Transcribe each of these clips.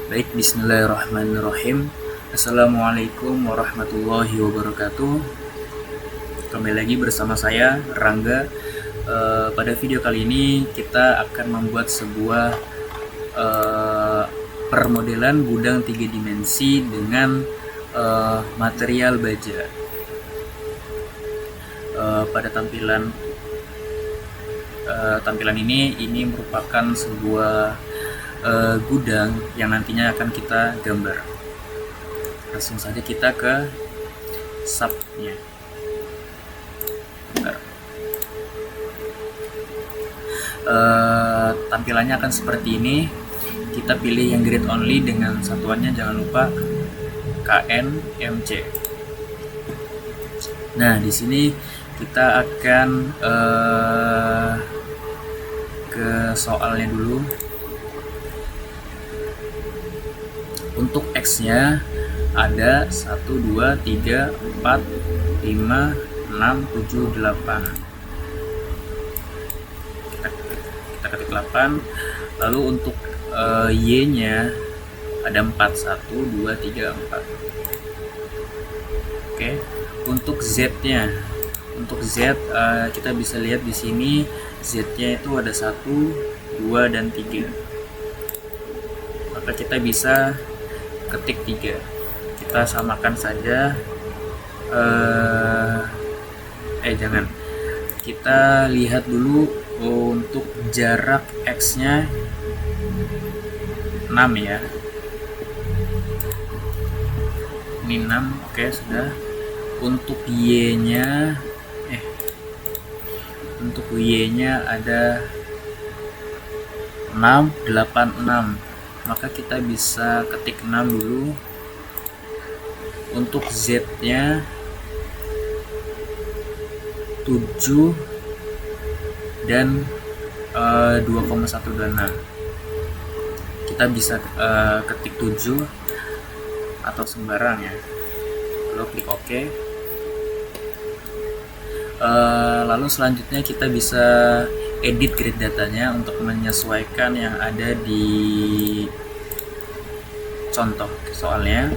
Baik, bismillahirrahmanirrahim. Assalamualaikum warahmatullahi wabarakatuh. Kembali lagi bersama saya, Rangga. Pada video kali ini kita akan membuat sebuah permodelan gudang 3 dimensi dengan material baja. Pada tampilan ini merupakan sebuah gudang yang nantinya akan kita gambar. Langsung saja kita ke subnya. Tampilannya akan seperti ini. Kita pilih yang grid only dengan satuannya jangan lupa KNMC. Nah, di sini kita akan ke soalnya dulu. Untuk X-nya ada 1, 2, 3, 4, 5, 6, 7, 8. Kita ketik 8. Lalu untuk Y-nya ada 4, 1, 2, 3, 4. Oke. Untuk Z-nya, kita bisa lihat di sini Z-nya itu ada 1, 2, dan 3. Maka kita bisa ketik 3. Kita samakan saja. Jangan. Kita lihat dulu untuk jarak X-nya 6 ya. Ini 6. Oke, sudah. Untuk Y-nya ada 6, 8, 6. Maka kita bisa ketik 6 dulu. Untuk Z-nya 7 dan 2,126. Kita bisa ketik 7 atau sembarang ya. Lalu klik OK. Lalu selanjutnya kita bisa edit grid datanya untuk menyesuaikan yang ada di contoh soalnya.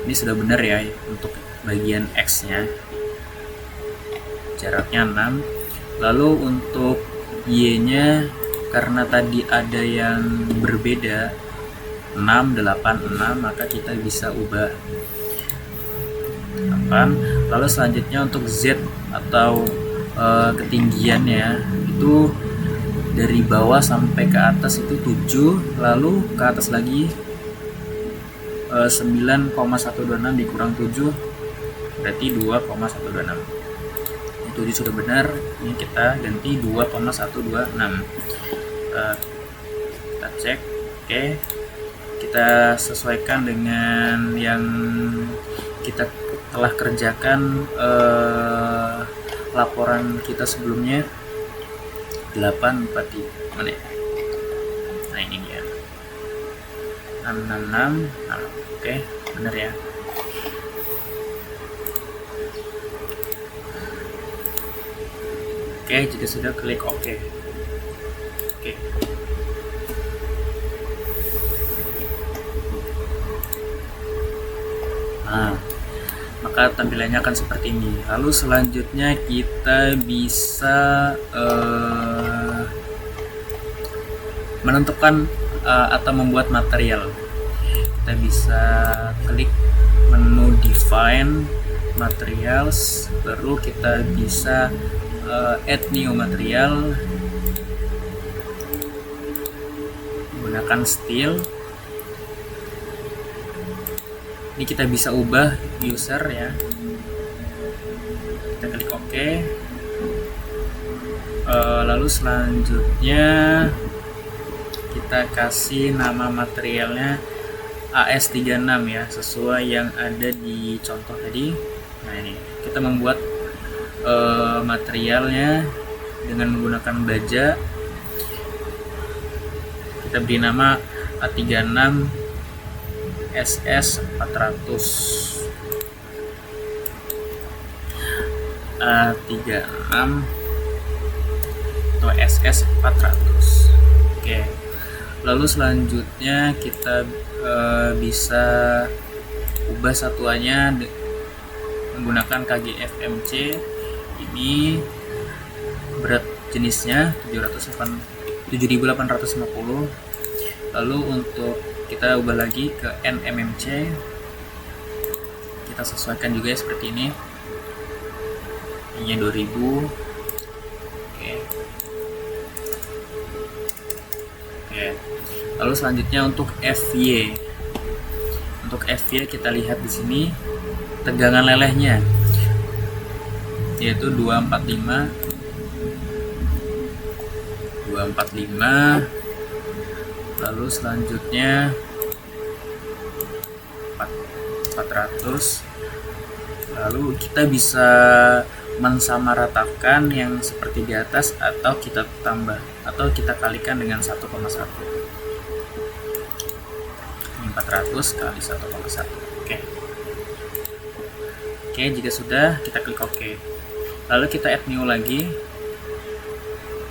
Ini sudah benar ya untuk bagian X nya jaraknya 6. Lalu untuk Y nya karena tadi ada yang berbeda 6, 8, 6, maka kita bisa ubah 8. Lalu selanjutnya untuk Z atau ketinggiannya itu dari bawah sampai ke atas itu 7, lalu ke atas lagi 9,126 dikurang 7 berarti 2,126. Ini 7 sudah benar, ini kita ganti 2,126. Kita cek. Oke, kita sesuaikan dengan yang kita telah kerjakan laporan kita sebelumnya. 843 mana ya? Nah, ini dia 666. Oke, benar ya. Oke, jika sudah klik OK. Oke. Nah, maka tampilannya akan seperti ini. Lalu selanjutnya kita bisa menentukan atau membuat material. Kita bisa klik menu define materials, baru kita bisa add new material menggunakan steel. Ini kita bisa ubah user ya. Kita klik OK. Lalu selanjutnya kita kasih nama materialnya AS36 ya, sesuai yang ada di contoh tadi. Nah, ini kita membuat materialnya dengan menggunakan baja. Kita beri nama A36 SS400. A36 atau SS400. Oke. Lalu selanjutnya kita bisa ubah satuannya menggunakan KGFMC. Ini berat jenisnya 7850. Lalu untuk kita ubah lagi ke NMMC, kita sesuaikan juga ya seperti ini. Ini 2000. Oke. Lalu selanjutnya untuk FY. Untuk FY kita lihat di sini tegangan lelehnya yaitu 245. Lalu selanjutnya 400. Lalu kita bisa mensamaratakan yang seperti di atas, atau kita tambah atau kita kalikan dengan 1,1. Ini 400 kali 1,1. Oke, jika sudah kita klik OK. Lalu kita add new lagi.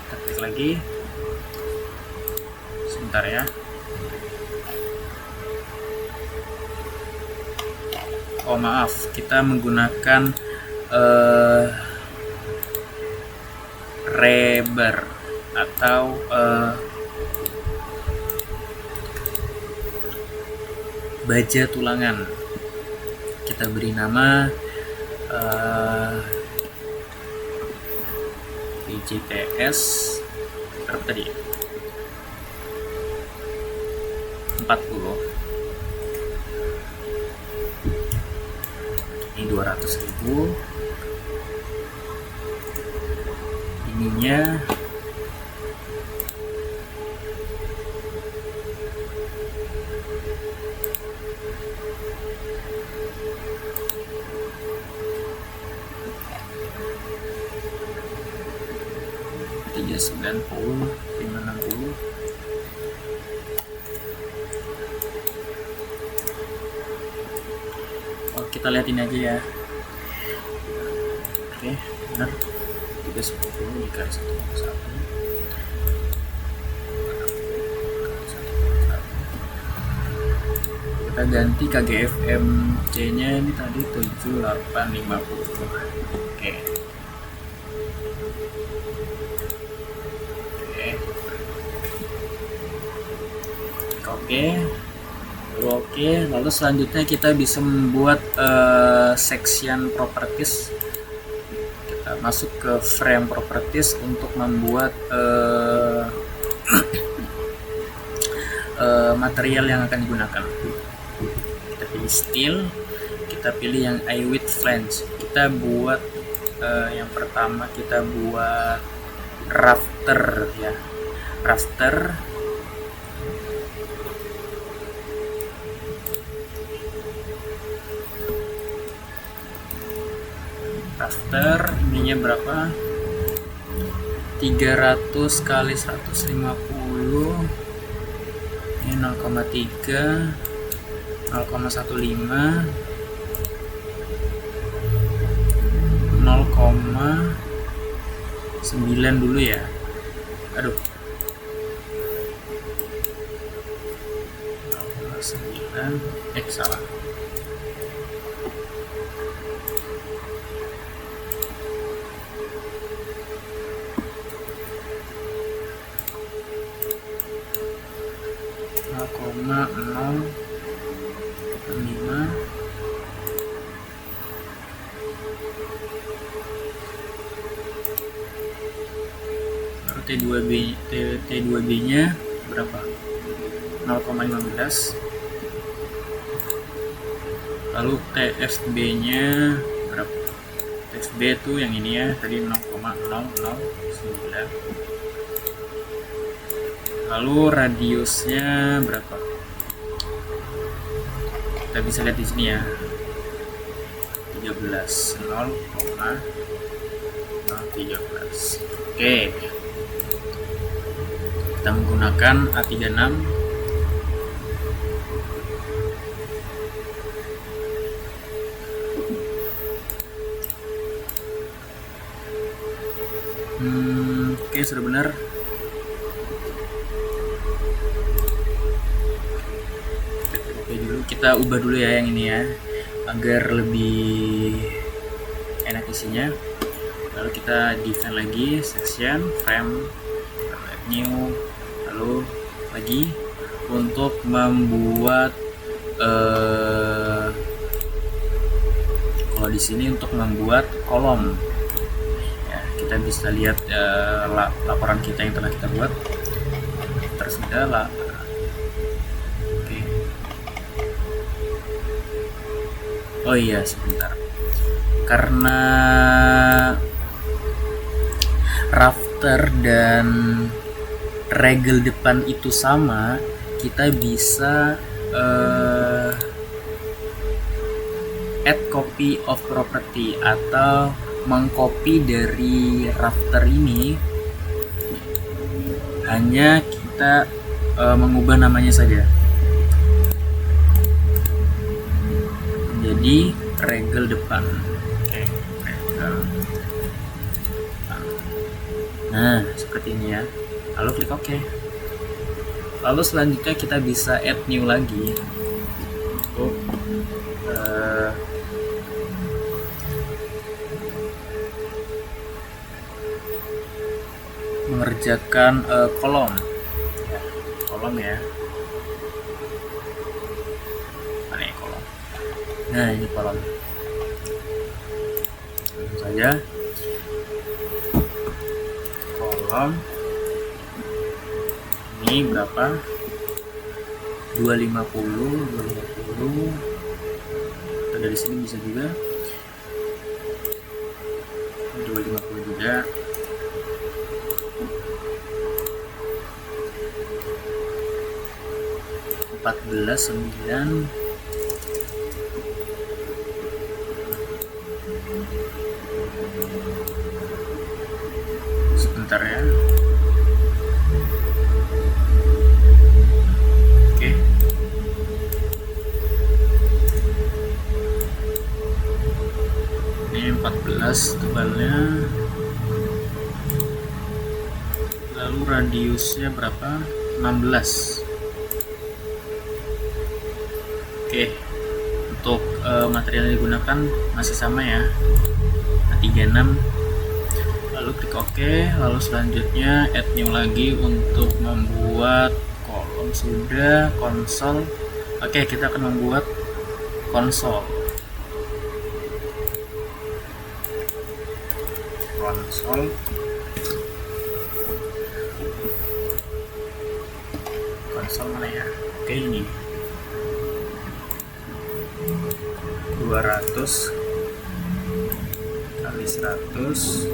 Kita klik lagi. Sebentar ya. Oh maaf, kita menggunakan rebar atau baja tulangan. Kita beri nama VJTS berapa tadi? 40. Ini 200.000. Ininya tiga 90, 560. Oh, kita lihat ini aja ya. Oke, benar. 310 dikali 1,1. Kita ganti KGFMC nya ini tadi 7850. Oke, lalu selanjutnya kita bisa membuat section properties. Kita masuk ke frame properties untuk membuat material yang akan digunakan. Kita pilih steel, kita pilih yang I width flange. Kita buat yang pertama kita buat rafter ya, rafter. Ininya berapa? 300 kali 150. Ini 0,3, 0,15, 0,9 dulu ya. Aduh, 0,9. Salah. T2B nya berapa? 0,15. Lalu TFB nya berapa? TFB itu yang ini ya, tadi 0,009. Lalu radiusnya berapa? Kita bisa lihat di sini ya, 13, 0,013. Oke, kita menggunakan A36. Oke, sudah benar. kita ubah dulu ya yang ini ya, agar lebih enak isinya. Lalu kita define lagi section, frame, add new, lalu lagi untuk membuat kalau di sini untuk membuat kolom ya, kita bisa lihat laporan kita yang telah kita buat tersedia lah. Oke. Oh iya, sebentar, karena rafter dan regel depan itu sama, kita bisa add copy of property atau mengcopy dari rafter ini, hanya kita mengubah namanya saja menjadi regel depan. Oke, regel depan. Nah, seperti ini ya. Lalu klik OK. Lalu selanjutnya kita bisa add new lagi untuk mengerjakan kolom ya, kolom ya. Mana ya kolom? Nah, ini kolom. Langsung saja kolom ini berapa? 250 atau dari sini bisa juga 250 juga. Empat belas 9 sebentar ya. Oke, ini 14 tebalnya, lalu radiusnya berapa? 16. Oke, untuk material yang digunakan masih sama ya, A36. Lalu klik OK. Lalu selanjutnya add new lagi untuk membuat kolom. Sudah, konsol. Oke, kita akan membuat konsol. Konsol mana ya? Oke, ini 200 kali 100.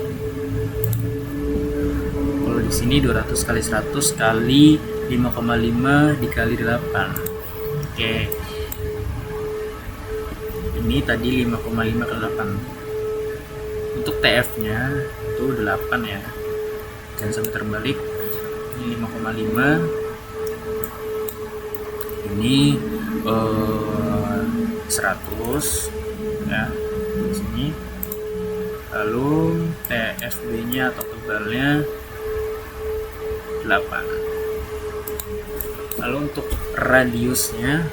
Kalau di sini 200 kali 100 kali 5,5 dikali 8. Oke, ini tadi 5,5 kali 8. Untuk TF nya itu 8 ya, jangan sampai terbalik. Ini 5,5, ini 100 ya di sini. Lalu TFB nya atau tebalnya 8. Lalu untuk radiusnya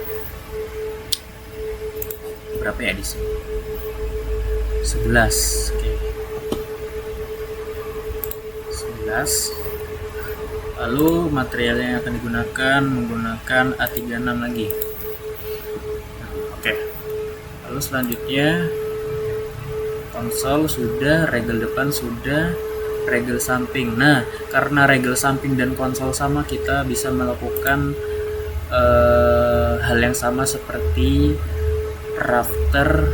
berapa ya di sini? 11. Oke. 11. Lalu material yang akan digunakan menggunakan A36 lagi. Oke. Lalu selanjutnya konsol sudah, regel depan sudah, regel samping. Nah, karena regel samping dan konsol sama, kita bisa melakukan hal yang sama seperti rafter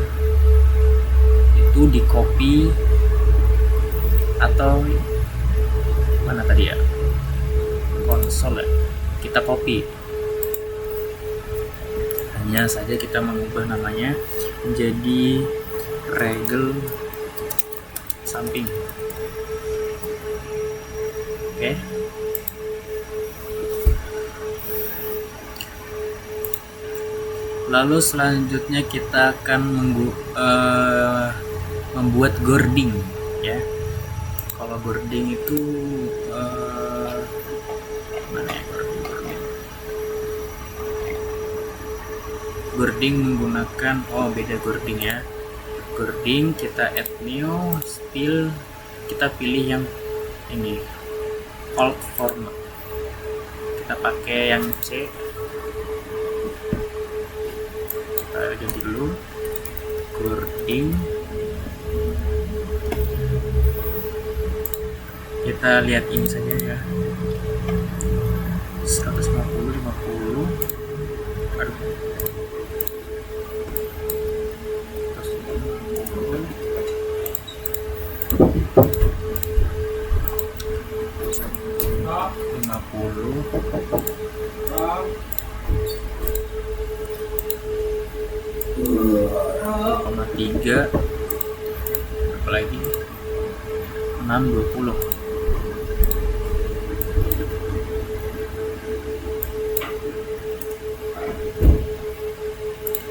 itu di copy, atau mana tadi ya, konsol ya, kita copy. Hanya saja kita mengubah namanya menjadi regel samping. Oke. Lalu selanjutnya kita akan membuat gording ya. Kalau gording itu mana ya, Gording menggunakan beda gording ya. Gording kita add new, steel kita pilih yang ini, cold format. Kita pakai yang C. Kita ganti dulu gording. Kita lihat ini saja ya, 150 50. Aduh, 3 berapa lagi, 6 20.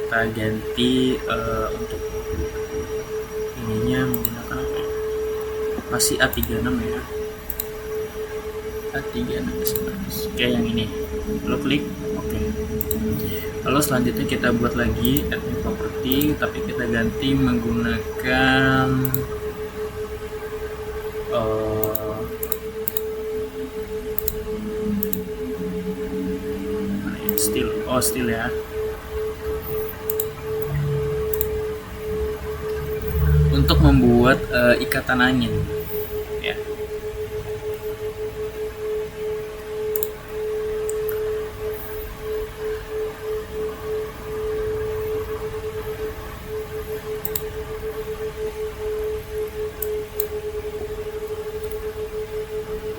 Kita ganti untuk ininya menggunakan apa ya? Masih A36 ya, A36. Oke, yang ini lalu klik oke. Lalu selanjutnya kita buat lagi add new property, tapi kita ganti menggunakan steel ya, untuk membuat ikatan angin ya.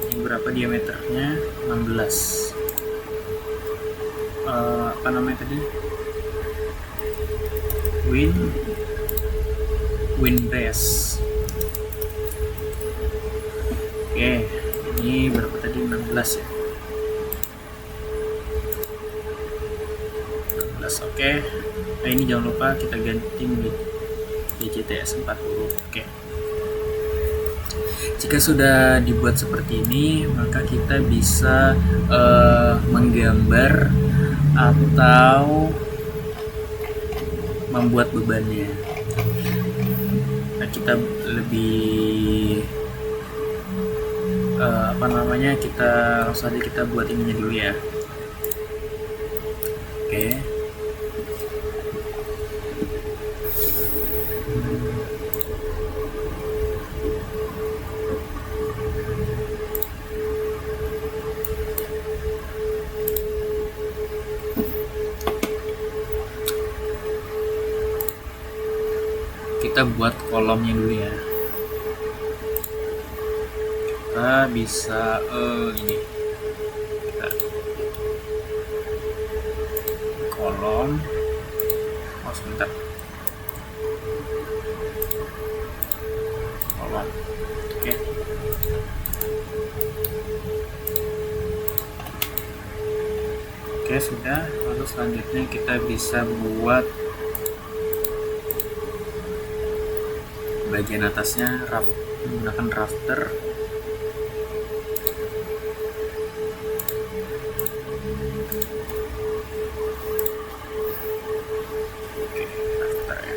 Ini berapa diameternya? 16. Apa namanya tadi, wind base. Oke, ini berapa tadi, 16 ya, 16. Oke. Nah, ini jangan lupa kita ganti menjadi DJTS 40. Oke. Jika sudah dibuat seperti ini, maka kita bisa menggambar atau membuat bebannya. Nah, kita lebih kita langsung aja kita buat ininya dulu ya. Oke. Kita buat kolomnya dulu ya. Kita bisa ini kita kolom. Sebentar. Kolom. Oke. Oke, sudah. Lalu selanjutnya kita bisa buat bagian atasnya menggunakan rafter. Oke, rafter ya.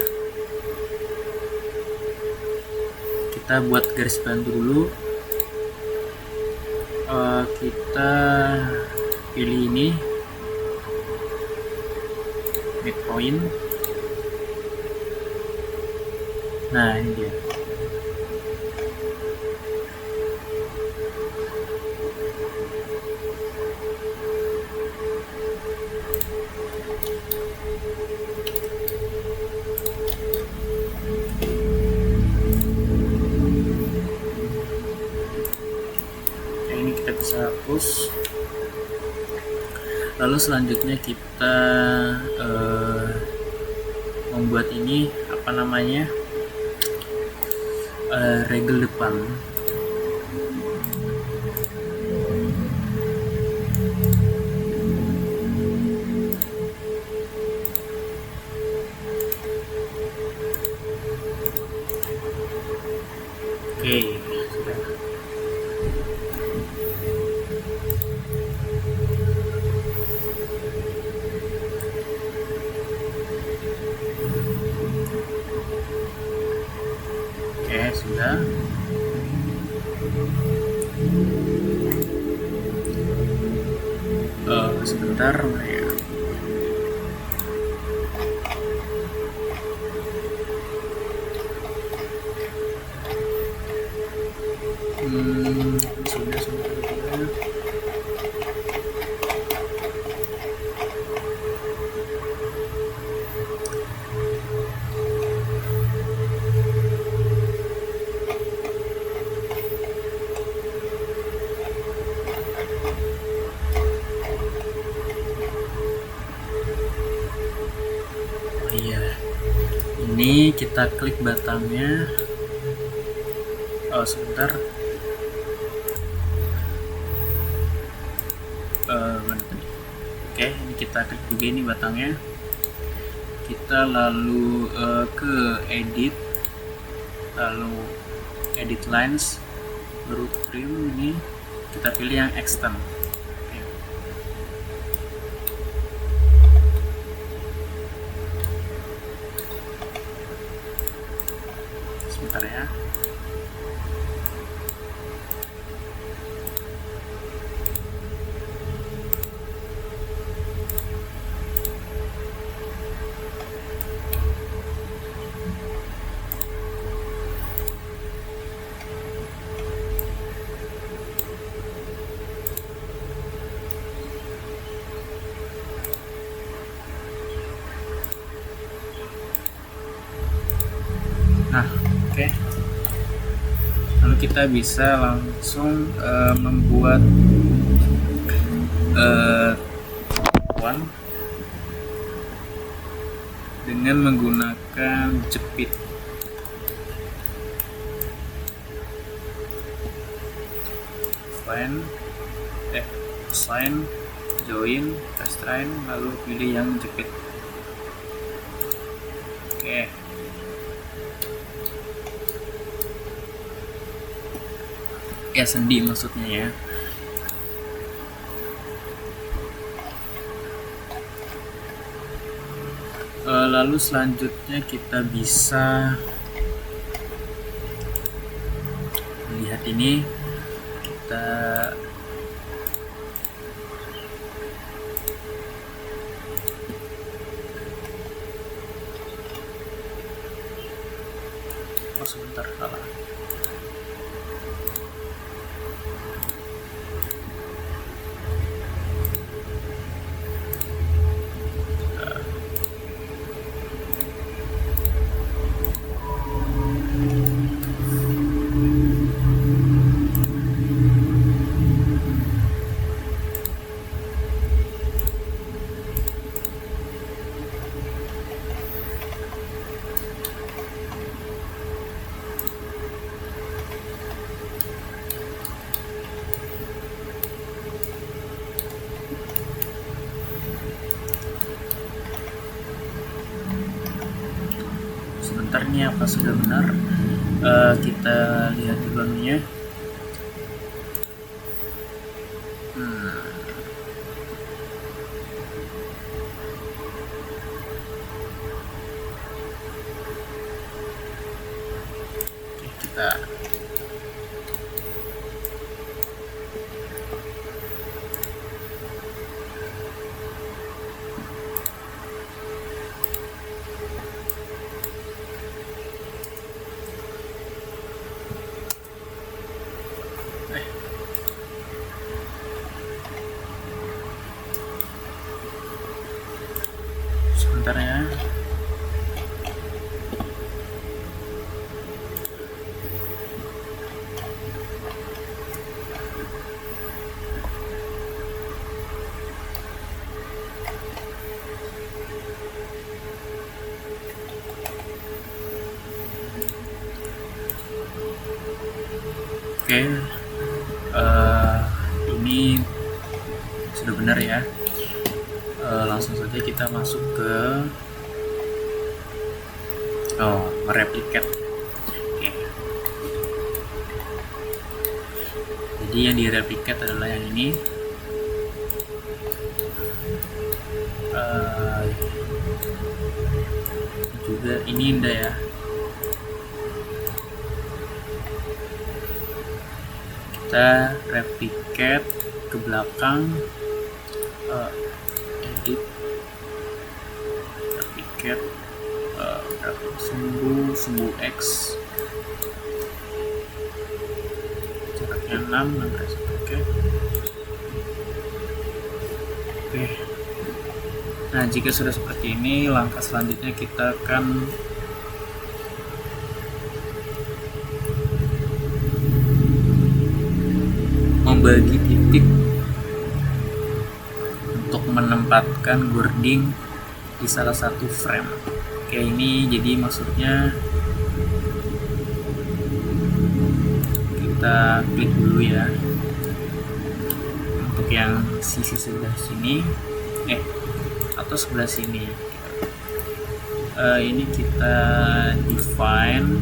Kita buat garis bantu dulu. Kita pilih ini midpoint. Nah, ini dia. Nah, ini kita bisa hapus. Lalu selanjutnya kita membuat ini apa namanya? Regel depan. Oke, sudah. sudah. Sebentar ya. Sudah. Ini kita klik batangnya. Sebentar. Oke, ini kita klik juga ini batangnya. Kita lalu ke edit, lalu edit lines, baru trim. Ini kita pilih yang extend. Sebentar ya. Nah, oke. Lalu kita bisa langsung membuat one dengan menggunakan jepit. Assign, join, constraint, lalu pilih yang jepit. Oke. Ya, sendi maksudnya ya. Lalu selanjutnya kita bisa lihat ini, kita sebentar, salah. Sebentar, ini apa sudah benar? Kita lihat di barunya. Kita sebentar ya. Oke, ini sudah benar ya. Langsung saja kita masuk ke mereplikat. Oke. Jadi yang direplikat adalah yang ini. Juga ini indah ya. kita replicate ke belakang, edit, replicate, sumbu X jaraknya 6, oke. Nah, jika sudah seperti ini, langkah selanjutnya kita akan membagi titik untuk menempatkan wording di salah satu frame. Oke, ini jadi maksudnya kita klik dulu ya untuk yang sisi sebelah sini atau sebelah sini. Ini kita define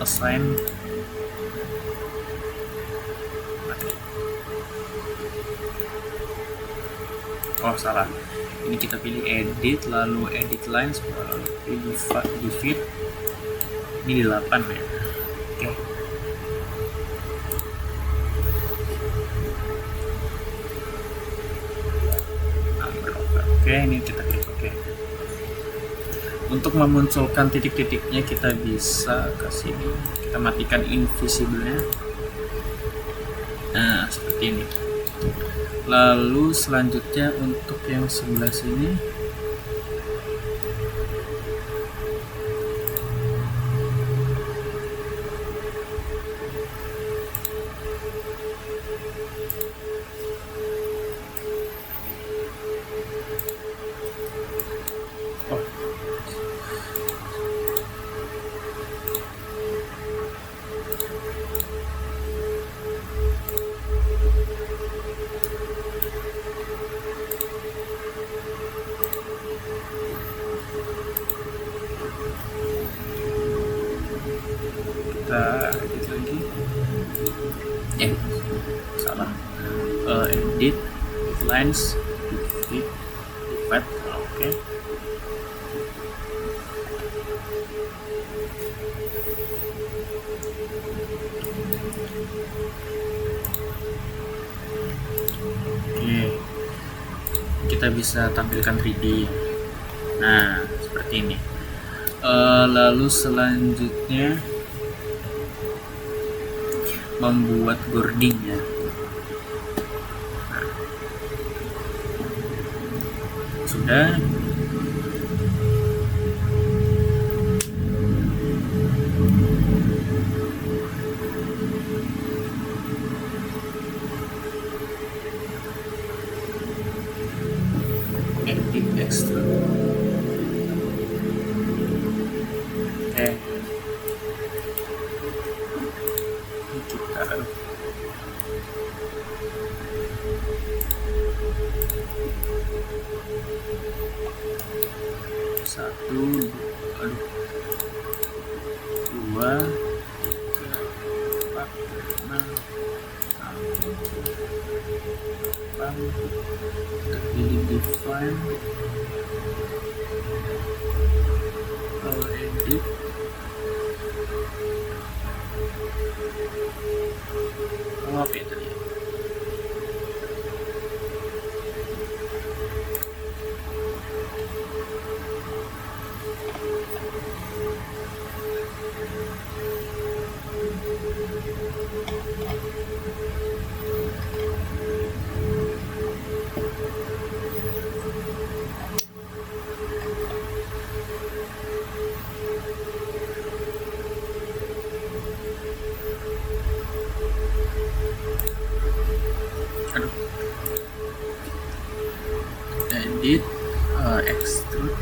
assign salah, ini kita pilih edit, lalu edit lines, lalu divide, ini di 8 ya. Oke, ini kita klik oke. Untuk memunculkan titik-titiknya kita bisa ke sini, kita matikan invisible-nya. Nah, seperti ini. Lalu selanjutnya untuk yang sebelah sini, kita edit lagi, salah, edit lines, divide, oke. Kita bisa tampilkan 3D. Nah, seperti ini. Lalu selanjutnya membuat wording ya. Sudah. Edit extrude. Satu, dua, tiga, empat, enam, delapan. Kita pilih define, edit, oke tadi. Edit, extrude,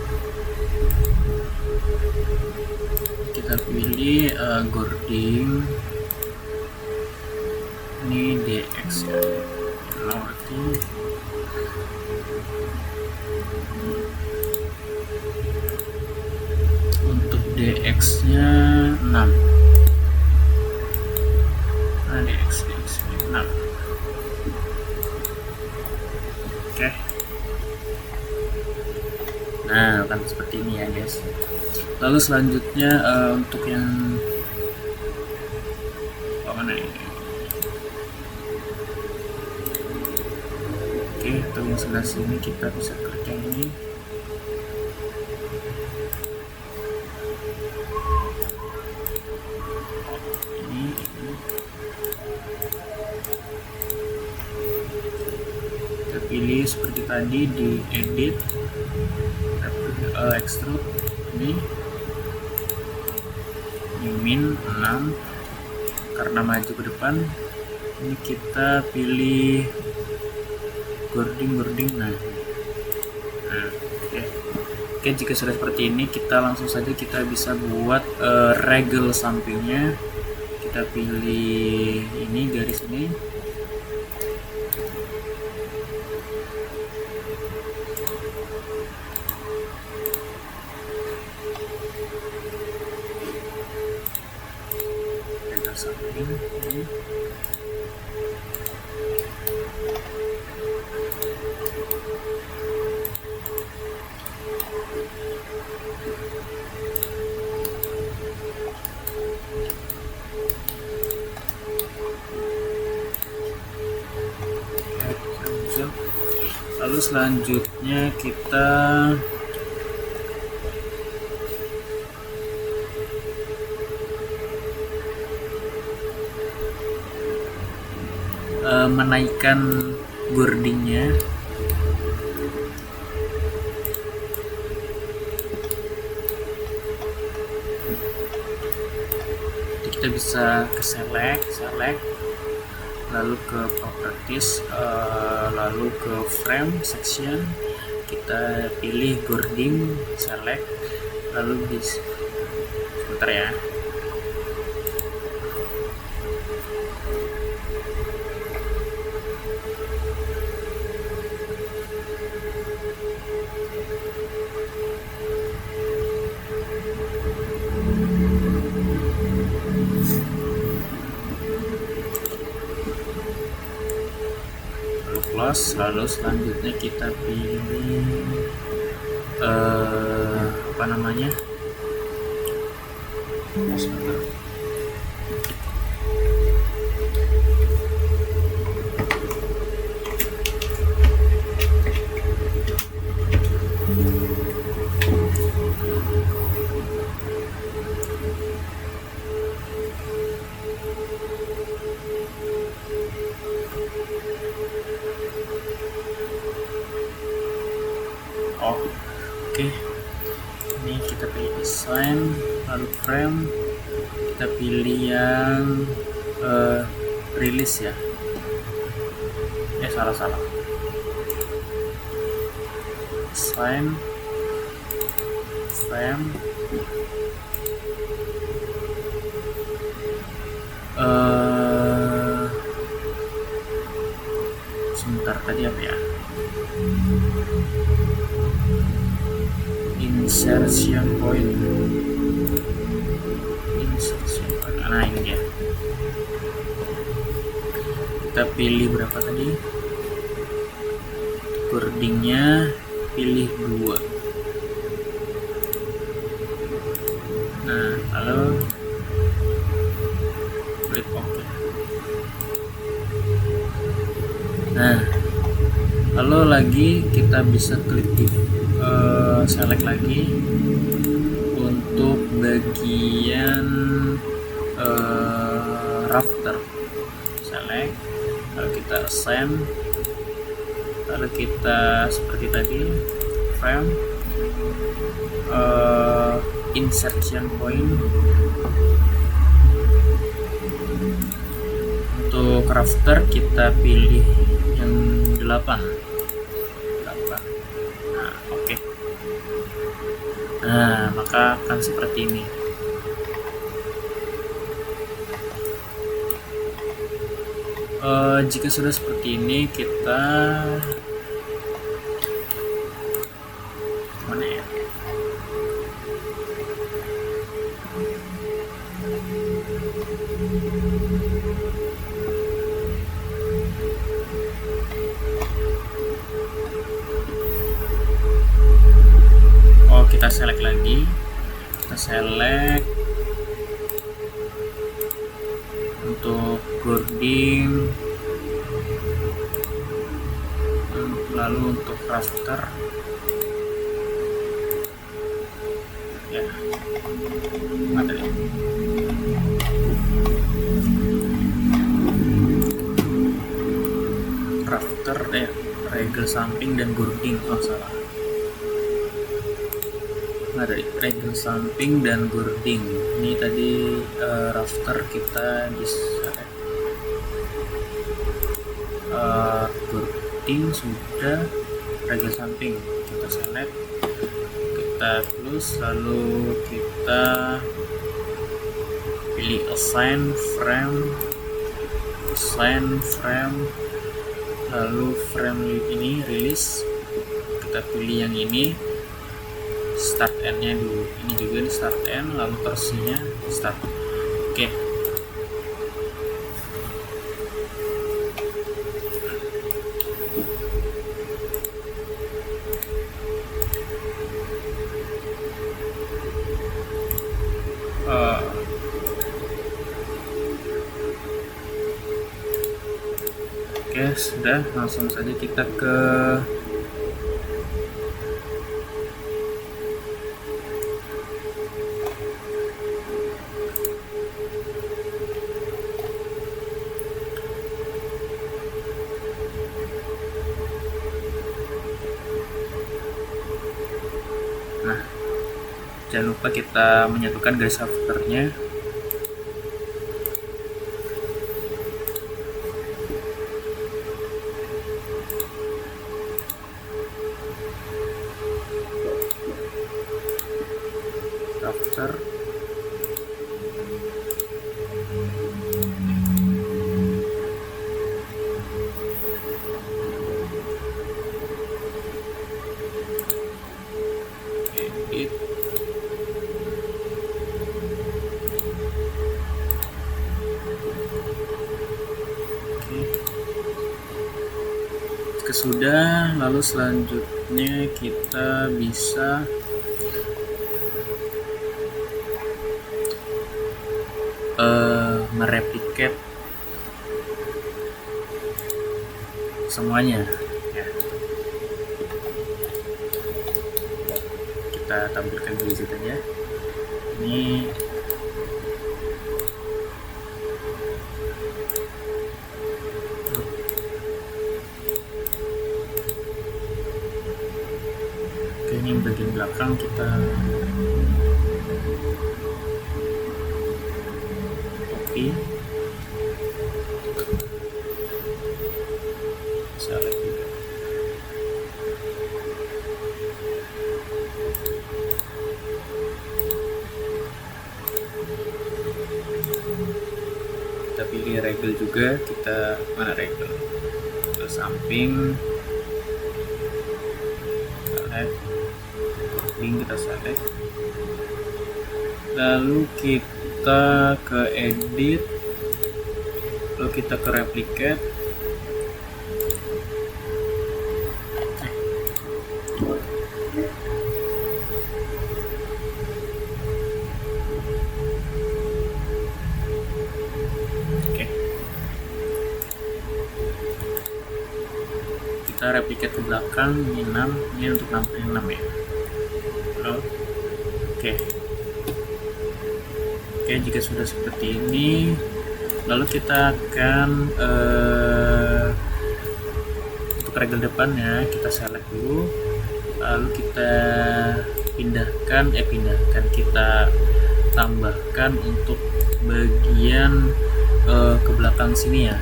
kita pilih wording, ini DX ya, berarti untuk DX nya 6. Nah, DX 6. Oke. Nah, kan seperti ini ya guys. Lalu selanjutnya untuk yang mana ini? yang sebelah sini kita bisa klik yang ini. Kita pilih seperti tadi di edit, extrude ini min 6 karena maju ke depan. Ini kita pilih boarding. Nah, oke, jika sudah seperti ini, kita langsung saja kita bisa buat regel sampingnya. Kita pilih ini, garis ini. Regel samping ini. Lalu selanjutnya kita menaikkan boardingnya. Jadi kita bisa ke select, lalu ke properties, lalu ke frame section, kita pilih boarding, select, lalu bisa sebentar ya. Lalu selanjutnya kita pilih apa namanya, oke. Ini kita pilih design, lalu frame, kita pilih yang release ya. Salah. Design, frame, sebentar, tadi apa ya? Insertion point. Nah, ini dia. Kita pilih berapa tadi? Boardingnya pilih 2. Nah, lalu klik OK. Nah, lalu lagi kita bisa klik select lagi untuk bagian rafter, select, lalu kita assign, lalu kita seperti tadi frame, insertion point. Untuk rafter kita pilih yang 8. Nah, oke. Nah, maka akan seperti ini. Jika sudah seperti ini, kita mana ya? Kita select lagi, kita select untuk boarding, Lalu untuk rafter ya, materi rafter regel samping dan gurding, salah, dari regel samping dan gurding. Ini tadi rafter kita bisa gurding sudah, regel samping kita select, kita plus, lalu kita pilih assign frame, lalu frame ini release, kita pilih yang ini, start end nya dulu, ini juga di start end, lalu torsinya start. Oke. Oke, sudah, langsung saja kita ke jangan lupa kita menyatukan garis rafternya. Rafter edit, jika sudah, lalu selanjutnya kita bisa mereplikat semuanya ya. Kita tampilkan dulu saja. Ini oke, ini bagian belakang kita copy, select juga. Kita pilih regel juga, kita mana regel ke samping, select, link kita select, lalu kita ke edit, lalu kita ke replicate, kita replicate ke belakang. Ini 6, ini untuk nampilin 6 ya. Oke, jika sudah seperti ini, lalu kita akan untuk regel depannya kita select dulu, lalu kita pindahkan, kita tambahkan untuk bagian ke belakang sini ya,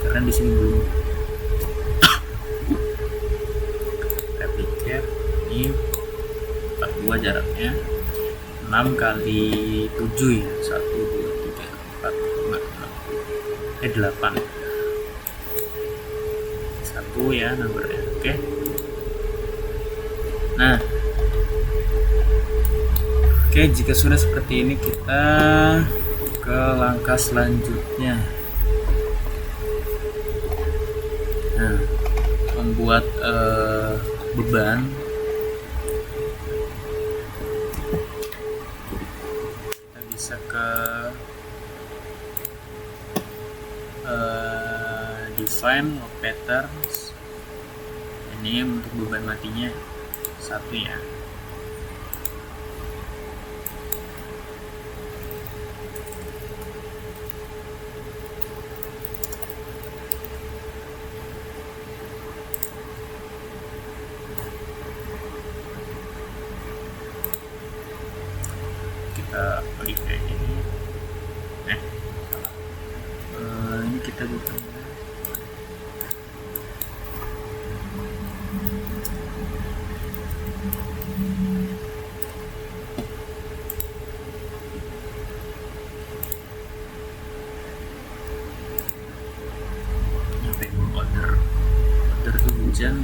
karena di sini belum. Replicate, ini 42 jaraknya, 6 kali 7 ya, 1, 2, 3, 4, 5, 6, 8, 1 ya nomornya. Oke. Nah, jika sudah seperti ini, kita ke langkah selanjutnya. Nah, membuat beban. Kita bisa ke define patterns, Ini untuk beban matinya 1 ya. Kita modify ini. Ini kita buka. Order tuh hujan.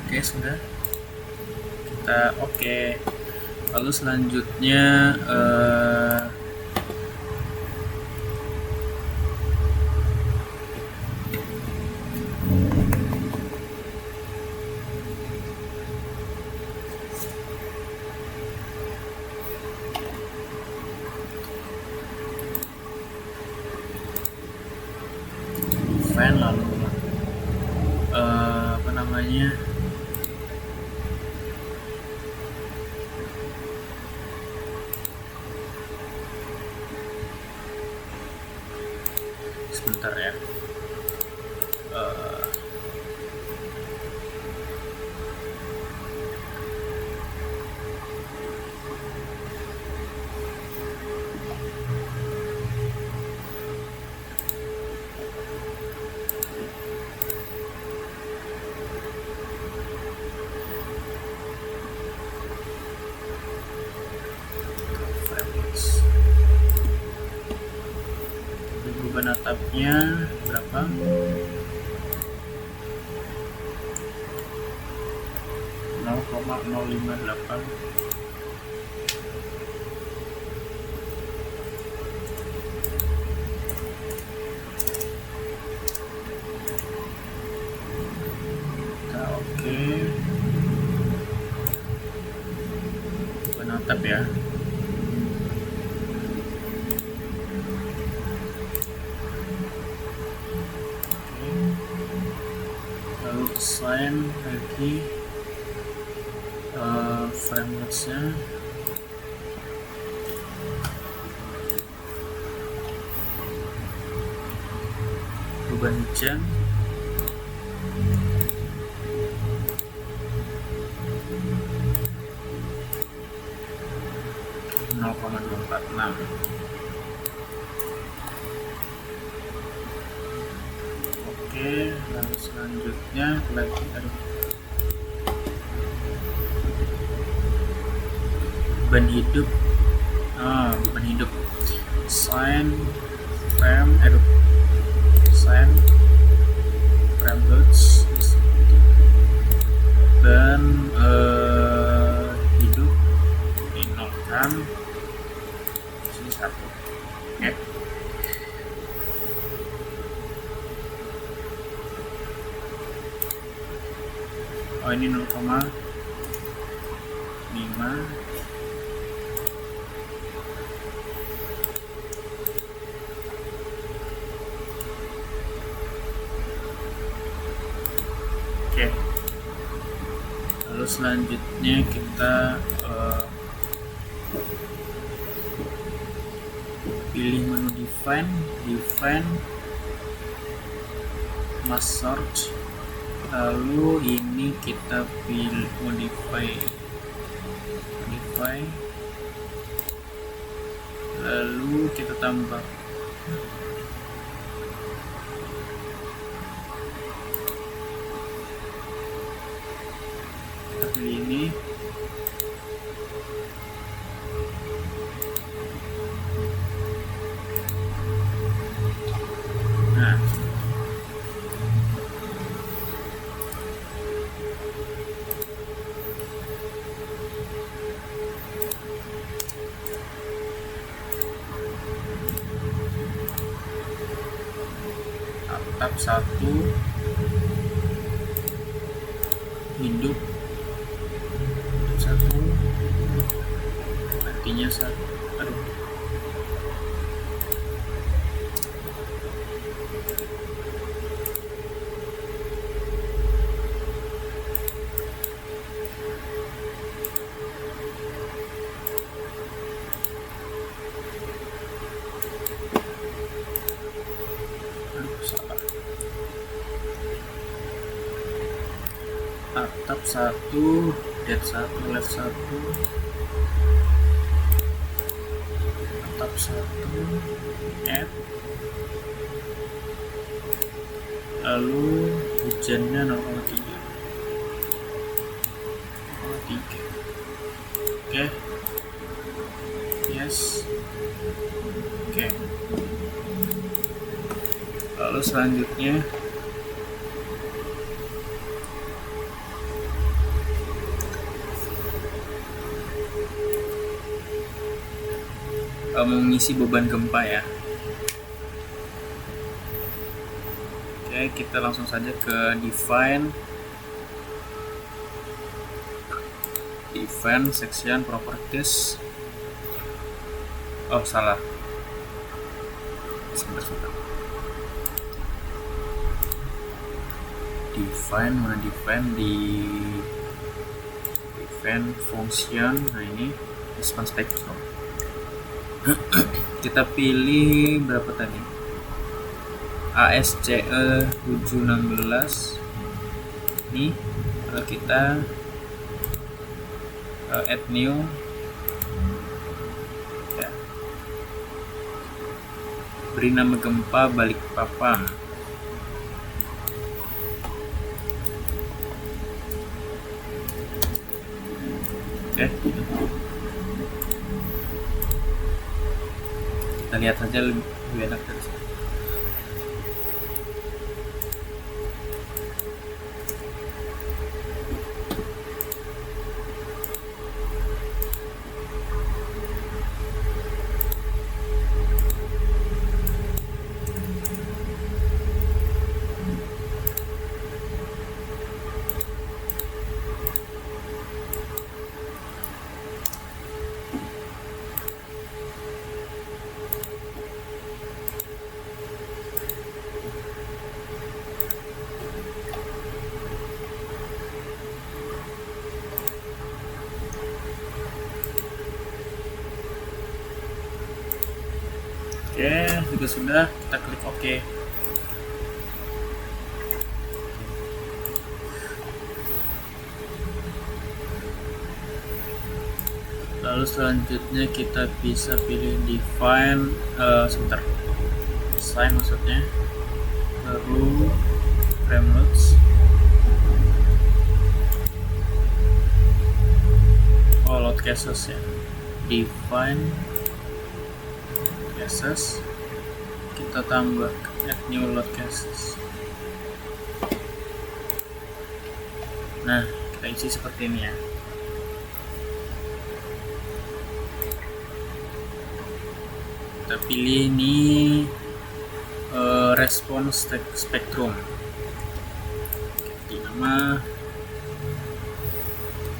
Oke, sudah kita oke. Lalu selanjutnya fan, lalu apa namanya, sebentar ya. Beban atapnya berapa? 0,058. Kita oke. Beban atap ya. Lalu assign lagi frame rates-nya. Beban hujan, (0,246). Oke, lalu selanjutnya lagi beban hidup. Beban hidup sign frame sign frame rates dan hidup dinolkan sini 1. Oke. Ini 0,5. Oke. Lalu selanjutnya kita pilih menu define mass search. Lalu ini kita pilih modify, lalu kita tambah kita pilih ini. Nah, tab 1 hidup satu, artinya satu. Aduh, salah. Tab 1, dead 1, left 1, tab 1, add, lalu hujannya 0,3. Oke, yes, oke. Lalu selanjutnya mengisi beban gempa ya. Oke, kita langsung saja ke define section properties. Oh, salah. Sebentar. Define di define function. Nah, ini response spectrum. Kita pilih berapa tadi? ASCE 716 ini. Kalau kita add new ya. Beri nama gempa Balikpapan. Oke. Kita lihat saja lebih enak dari sini. Oke, juga sudah, kita klik OK. Lalu selanjutnya kita bisa pilih define sebentar. Design maksudnya. Lalu frame loads. Oh, load cases ya. Define cases, kita tambah add new load cases. Nah, kita isi seperti ini ya. Kita pilih ini response spectrum, ganti nama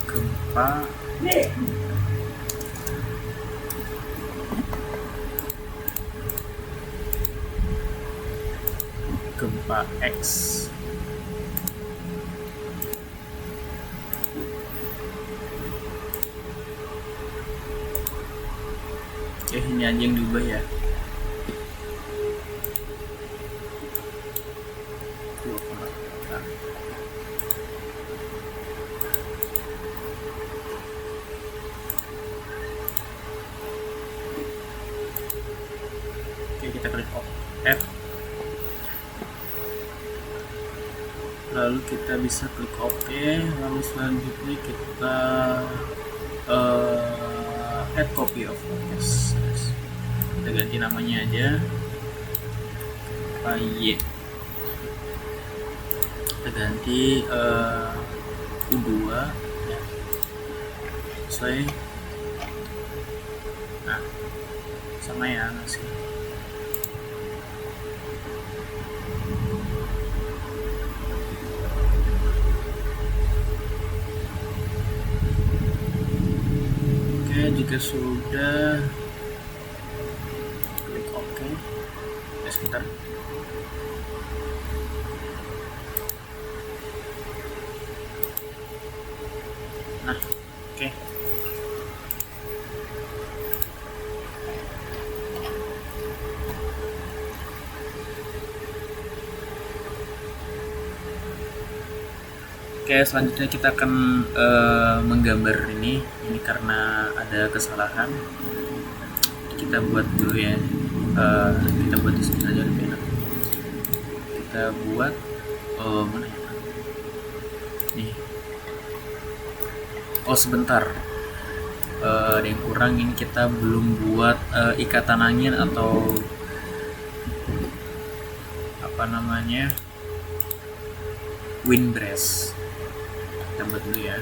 gempa X. Oke, ini aja yang diubah ya. Oke, kita klik F. Lalu kita bisa klik OK. Lalu selanjutnya kita add copy of yes. Kita ganti namanya aja Y. Kita ganti U2 ya. Sesuai. Nah, sama ya ngasih. Oke, jika sudah, klik OK. Sebentar. Nah, oke. Oke, selanjutnya kita akan menggambar ini karena ada kesalahan. Kita buat dulu ya. Kita buat di sini saja lebih enak. Kita buat mana ya? Nih. Oh sebentar. Ada yang kurang, ini kita belum buat ikatan angin atau apa namanya, windbreast. Kita buat dulu ya.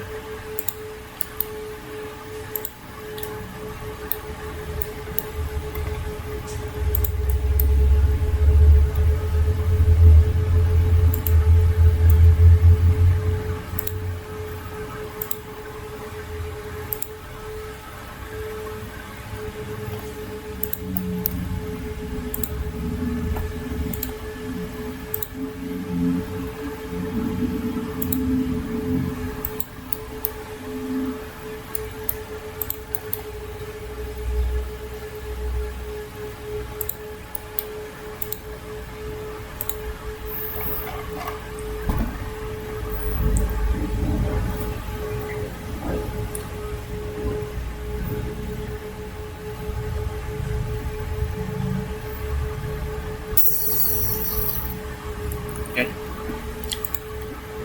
Oke,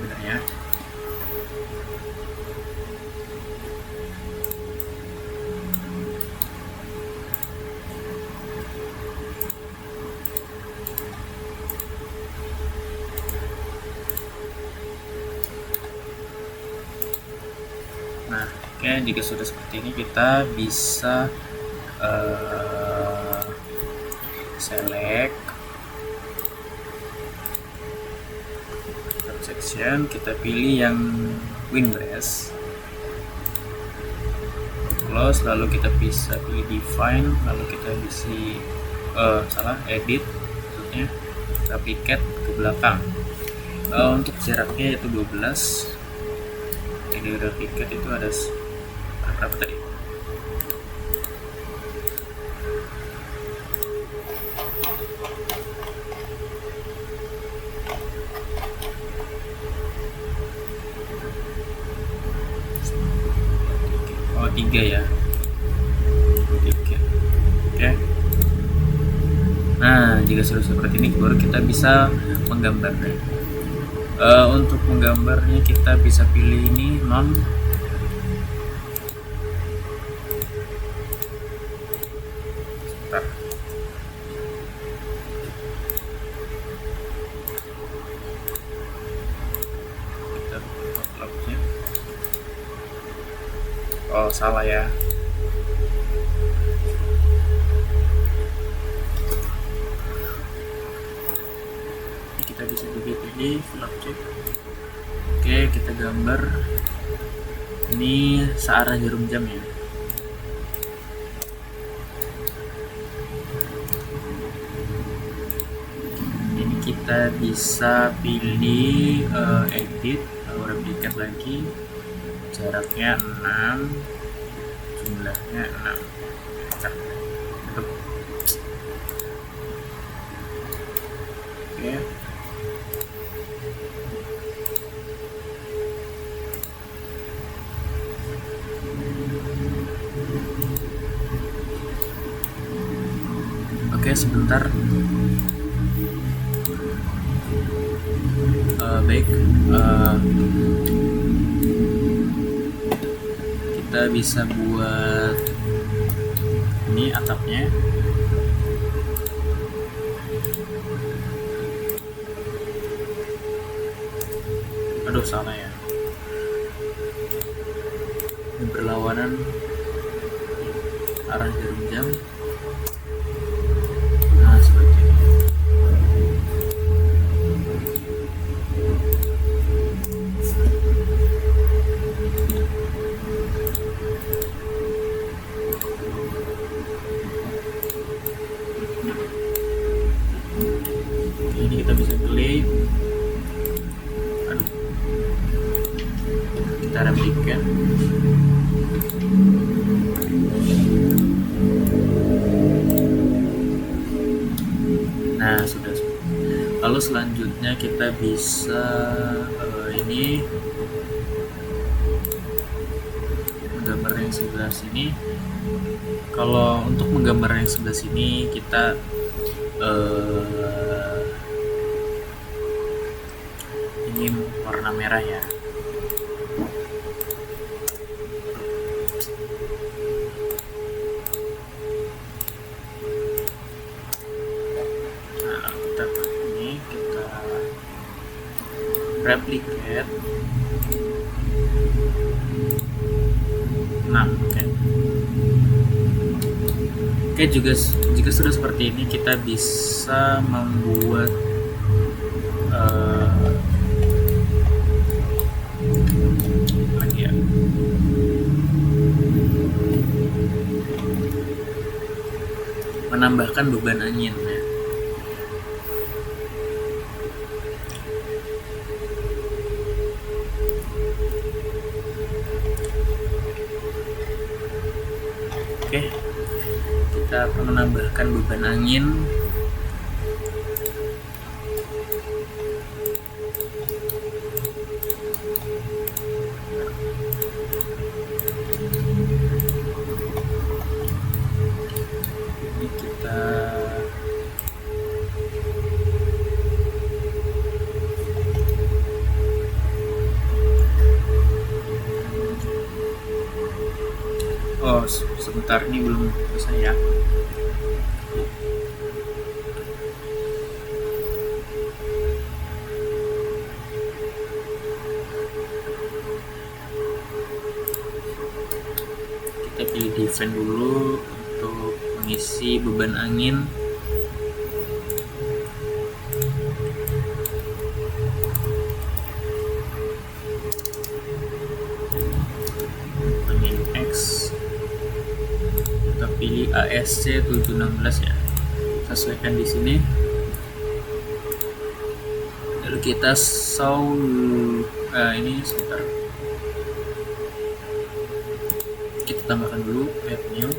benar ya. Nah, oke, jika sudah seperti ini kita bisa select section, kita pilih yang windbreast, close, lalu kita bisa pilih define, lalu kita bisa edit, maksudnya kita piket ke belakang. Untuk jaraknya itu 12. Ini udah piket itu ada berapa tadi? Oh 3 ya. 3. Oke. Nah, jika sudah seperti ini baru kita bisa menggambarnya. Untuk menggambarnya kita bisa pilih ini non. Sebentar. Kita buka uploadnya. Oh salah ya. Kita bisa juga pilih full object. Oke, kita gambar ini searah jarum jam ya. Ini kita bisa pilih edit, lalu replicate lagi, jaraknya 6, jumlahnya 6. Oke. Oke, sebentar. Baik, kita bisa buat ini atapnya. Aduh, salah ya. Ini berlawanan arah jarum jam. Nah, seperti ini. selanjutnya kita bisa ini menggambar yang sebelah sini. Kalau untuk menggambar yang sebelah sini kita ini warna merah ya. Nah, kita replicate. Nah, Oke, jika sudah seperti ini kita bisa membuat lagi ya. Menambahkan beban angin ya. Oke, kita akan menambahkan beban angin. Ini kita sebentar, ini belum selesai ya. Kita pilih defend dulu untuk mengisi beban angin. Angin X, kita pilih ASC 716 ya, sesuaikan di sini. Lalu kita ini sebentar, kita tambahkan dulu add new.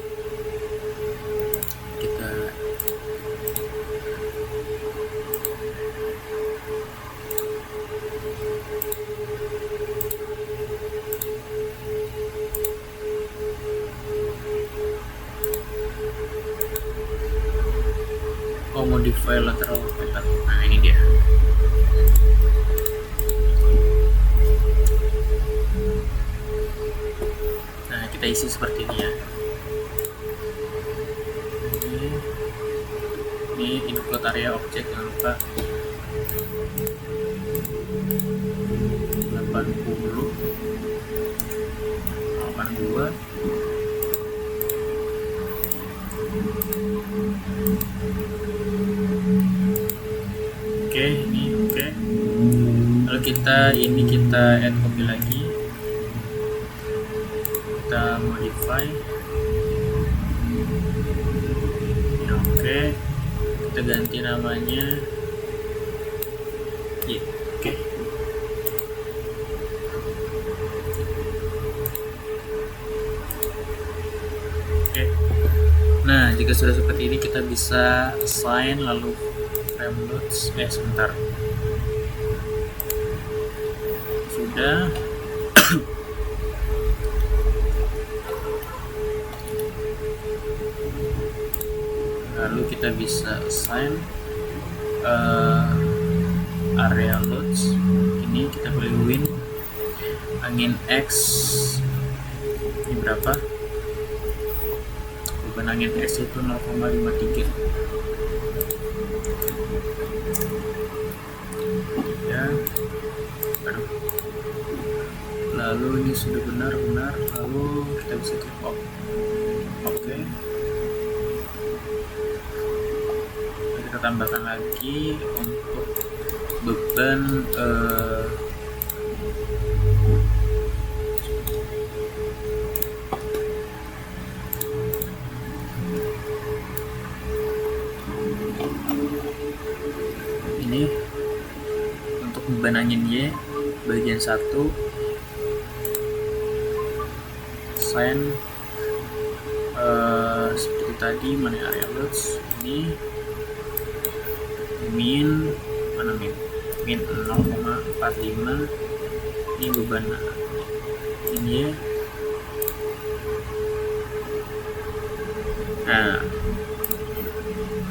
Kita modify lateral pattern. Nah, ini dia. Nah, kita isi seperti ini ya. Ini include area object, jangan lupa 80 82. Oke, ini oke. Lalu kita add copy lagi, kita modify. Ya, oke, kita ganti namanya. Ya, oke. Oke. Nah, jika sudah seperti ini kita bisa assign, lalu frame loads. Sebentar. Sudah. Lalu kita bisa assign area loads. Ini kita pilih win. Angin X ini berapa? Beban angin X itu 0,53 ya. Lalu ini sudah benar, lalu kita bisa klik oke. Kita tambahkan lagi untuk beban ini untuk beban angin Y bagian 1, assign seperti tadi, mana area loads, ini min mana min 0,45. Ini beban ini ya. Nah,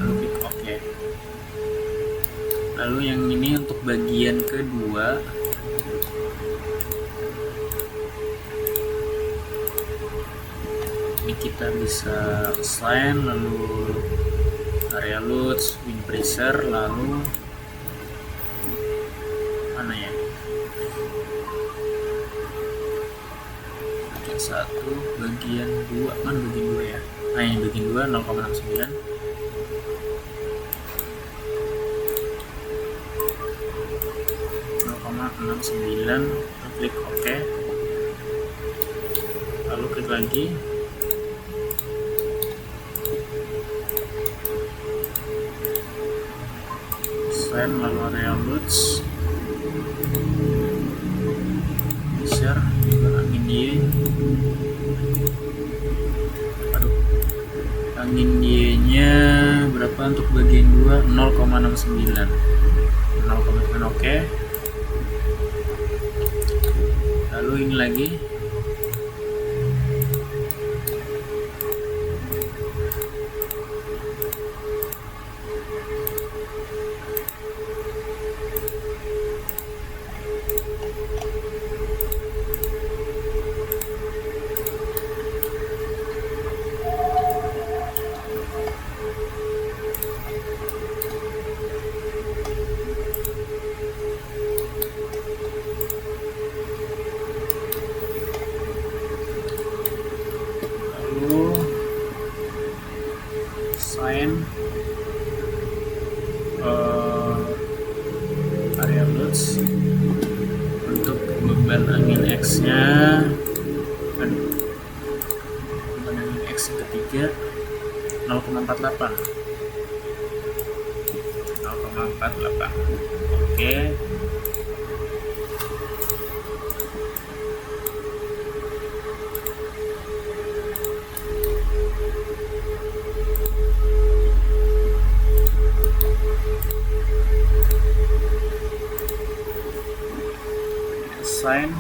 lalu klik OK. Lalu yang ini untuk bagian kedua, ini kita bisa assign, lalu area loads, wind pressure, lalu mana ya, bagian 1, bagian 2, mana bagian 2 ya, nah ini bagian 2 0,69. Klik OK, lalu klik lagi, send, lalu area loads, share, angin Y, angin Y nya berapa untuk bagian 2, 0,69. Oke. Lalu ini lagi, sign area loads untuk beban angin X nya, beban angin X yang ketiga 0,48. Oke. Sign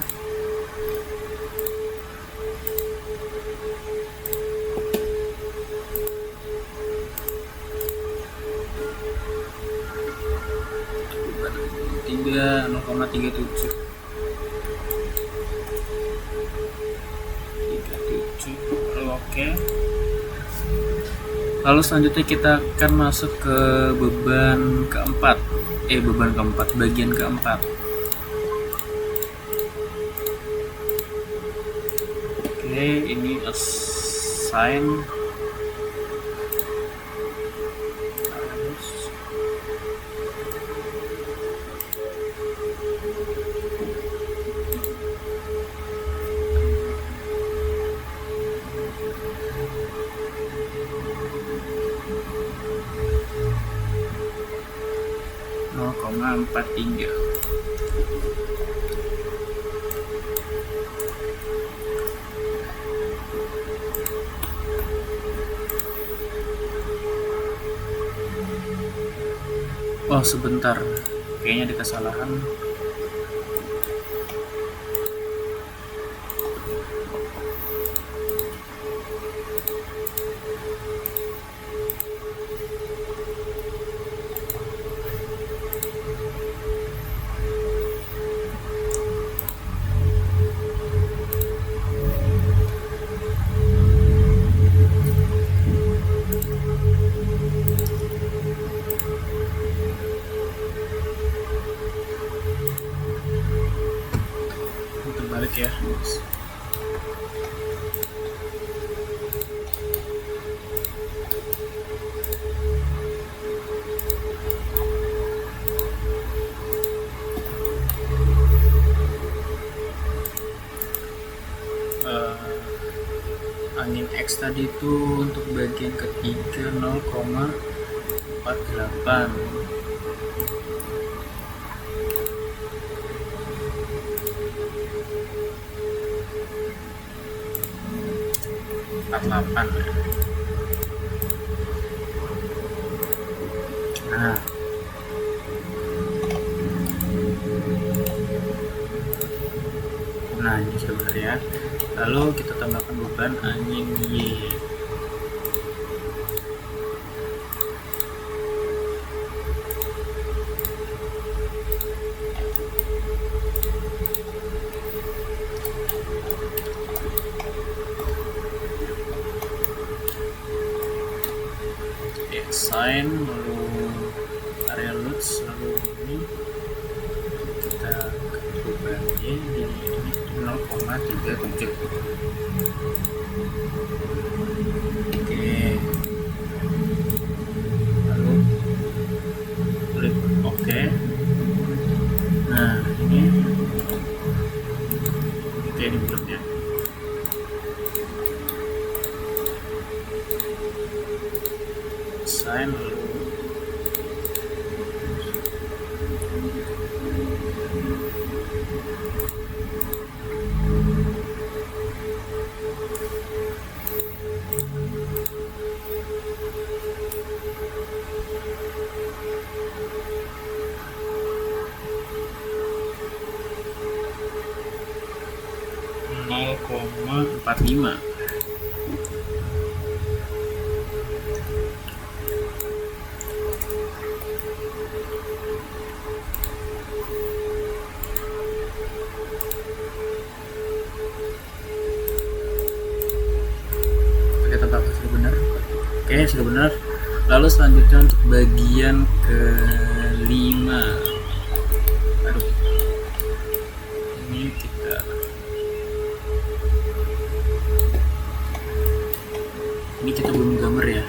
tiga 0,37. Oke. Lalu selanjutnya kita akan masuk ke beban keempat, bagian keempat. Oke, ini assign empat tiga. Oh sebentar, kayaknya ada kesalahan. Terbalik ya. Angin X tadi itu untuk bagian ketiga 0,48. Nah, benar-benar ya. Lalu kita tambahkan beban angin Y. Sin, lalu area loads, lalu ini kita bebannya jadi ini 0,37. Oke, lalu klik oke. Nah ini oke, ini bulatnya. Sin, lalu koma 45. Oke, sudah benar. Lalu selanjutnya untuk bagian kelima. Aduh. Ini kita belum gambar ya.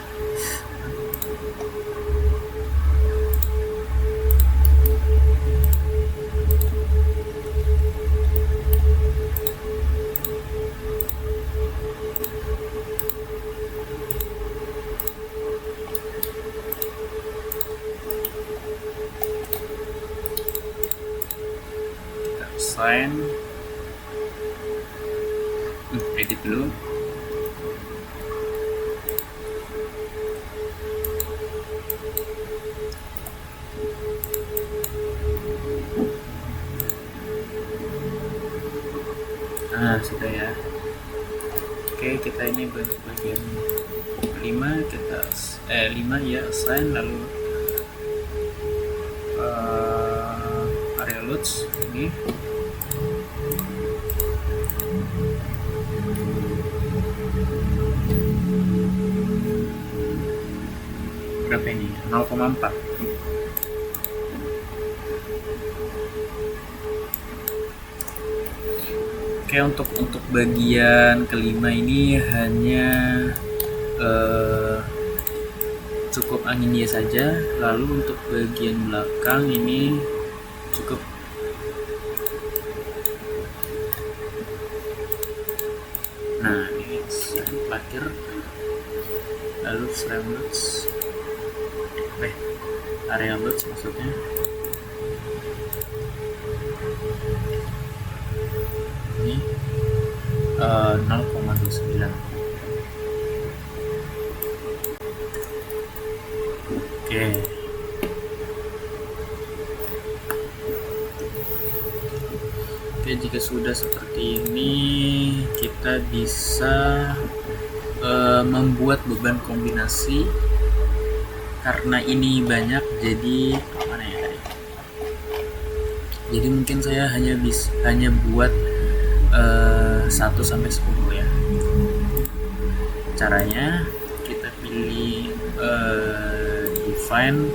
Sign, edit dulu. Nah, sudah ya. Oke, kita ini bagian 5 kita 5 ya, assign, lalu area loads ini berapa ini? 0,4. Oke, untuk bagian kelima ini hanya cukup angin Y saja. Lalu untuk bagian belakang ini cukup ini terakhir, lalu frame loads, area loads maksudnya. Ini 0,29. Oke. Oke, jika sudah seperti ini, kita bisa membuat beban kombinasi. Karena ini banyak, jadi mana ya? Jadi mungkin saya hanya buat 1 sampai 10 ya. Caranya kita pilih define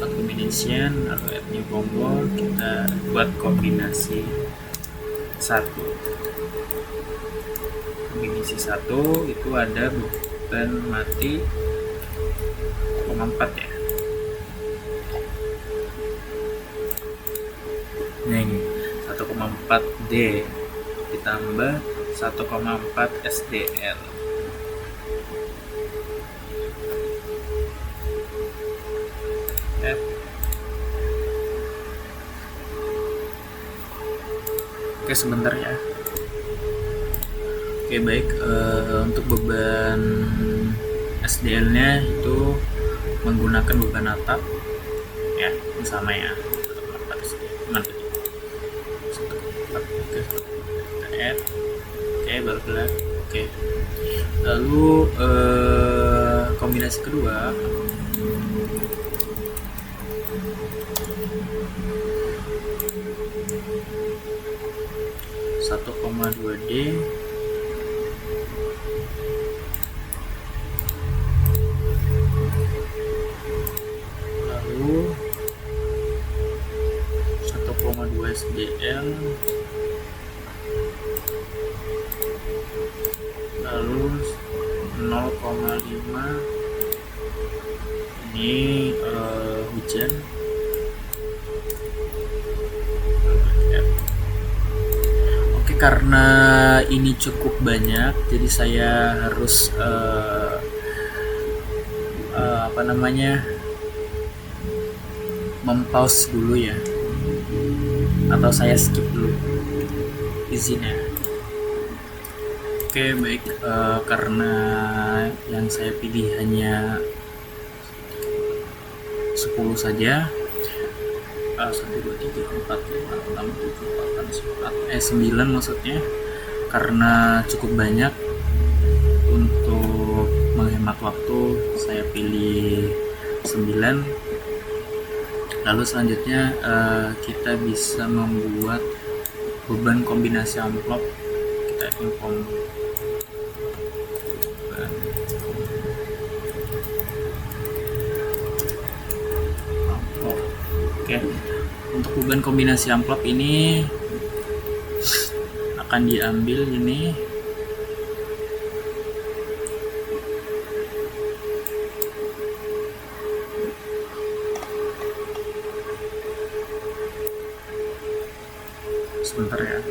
combination atau add new combo, kita buat kombinasi 1. Kombinasi 1 itu ada beban mati 0,4 ya. Nah ini 1,4 D ditambah 1,4 SDL. Oke, sebentar ya. Oke, baik. Untuk beban SDL nya itu menggunakan beban atap ya, ini sama ya, 1,4 SDL. Oke, add. Oke, baru kelar. Oke, lalu kombinasi kedua, satu koma dua D lalu 1,2 SDL lalu 0,5 ini hujan. Oke, karena ini cukup banyak, jadi saya harus mempause dulu ya, atau saya skip dulu izinnya. Oke, baik, karena yang saya pilih hanya 10 saja. 1, 2, 3, 4, 5, 6, 7, 8, 9 maksudnya, karena cukup banyak. Untuk menghemat waktu saya pilih 9. Lalu selanjutnya kita bisa membuat beban kombinasi amplop. Kita import beban amplop. Oke, untuk beban kombinasi amplop ini akan diambil ini. Sebentar ya.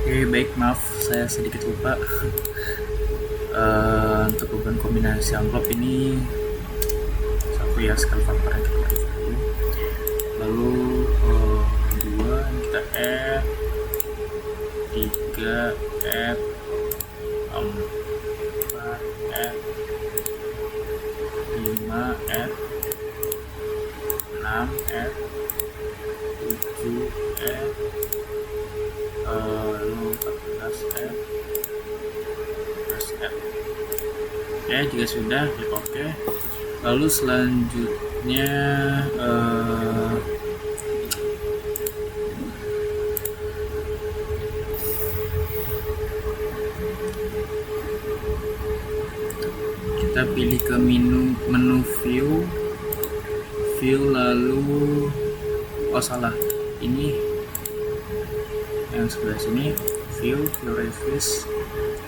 Oke, baik, maaf saya sedikit lupa. Untuk beban kombinasi amplop ini satu ya, skala faktor yang kita pakai. Lalu 2 kita add, 3 add, 4 add, 5 add, 6 add, 7 add, lalu 14 add, 15 add. Oke, jika sudah klik OK. Lalu selanjutnya kita pilih ke menu view lalu ini yang sebelah sini, view reviews,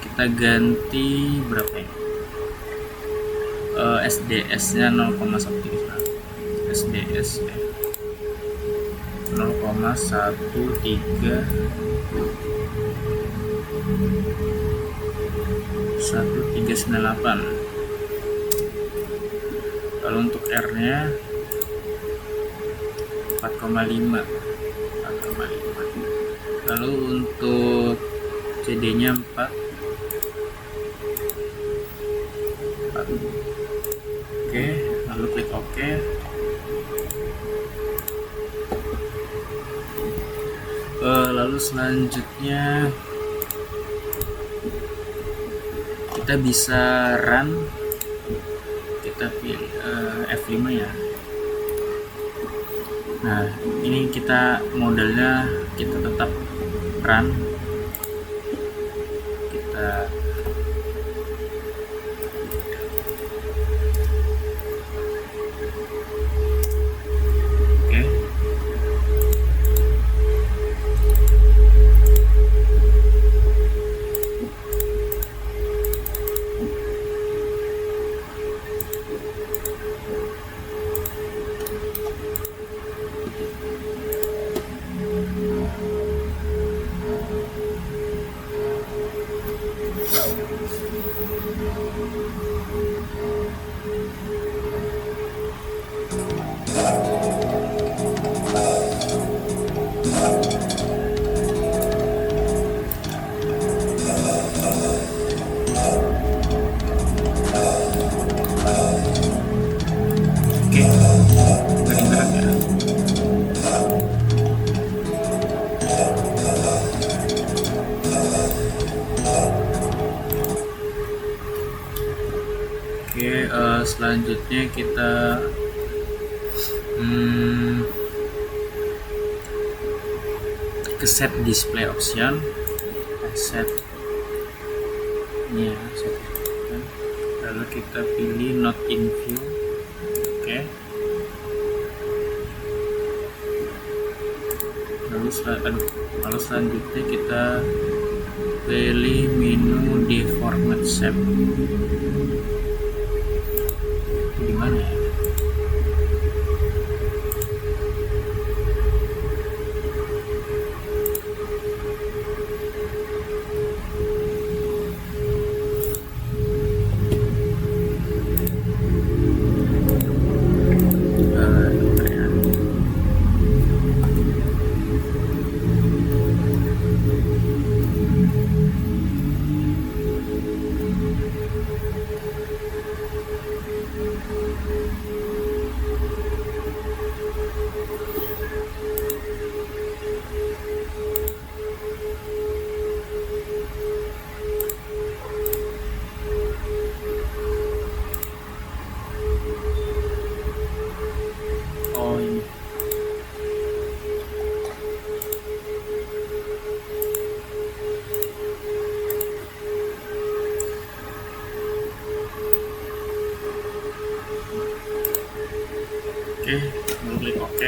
kita ganti berapa ini, SDS nya 0,1, SDS 0,1398. Lalu untuk R nya 4,5. Lalu untuk CD nya 4. Oke, lalu klik OK. Lalu selanjutnya kita bisa run. Kita pilih F5 ya. Nah, ini kita modalnya kita tetap run. Kita selanjutnya kita ke set display option, set ini ya, lalu kita pilih not in view. Oke. Lalu selanjutnya kita pilih menu deformat shape. Di mana ya? Oh ini. Oke, lalu klik OK.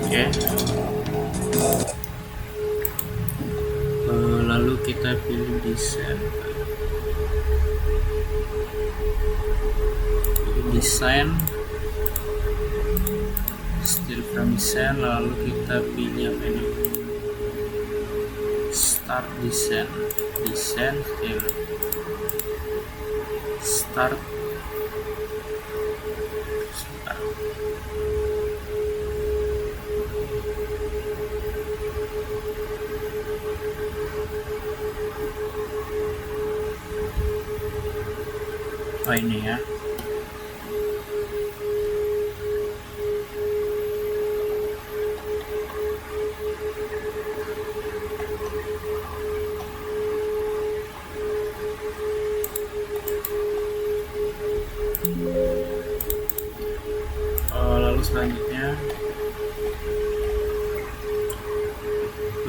Oke. Lalu kita pilih desain. Still from design, lalu kita pilih apa ini? Start design, still start. Oh ini ya.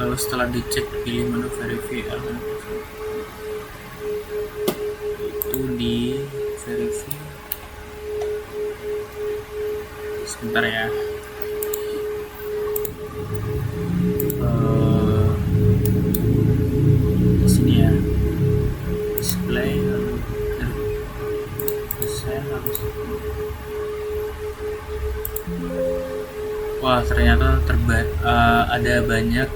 Lalu setelah dicek pilih menu verify, itu di verify. Sebentar ya. Di sini ya, display, lalu desain, lalu wah ternyata ada banyak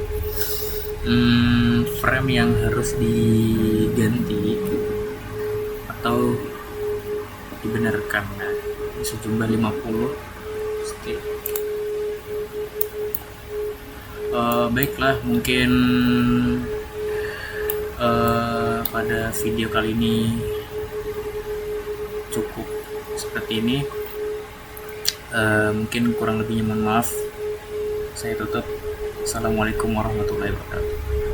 frame yang harus diganti atau dibenarkan. Nah, sejumlah 50 stick. Baiklah, mungkin pada video kali ini cukup seperti ini. Mungkin kurang lebihnya mohon maaf. Saya tutup. Assalamualaikum warahmatullahi wabarakatuh.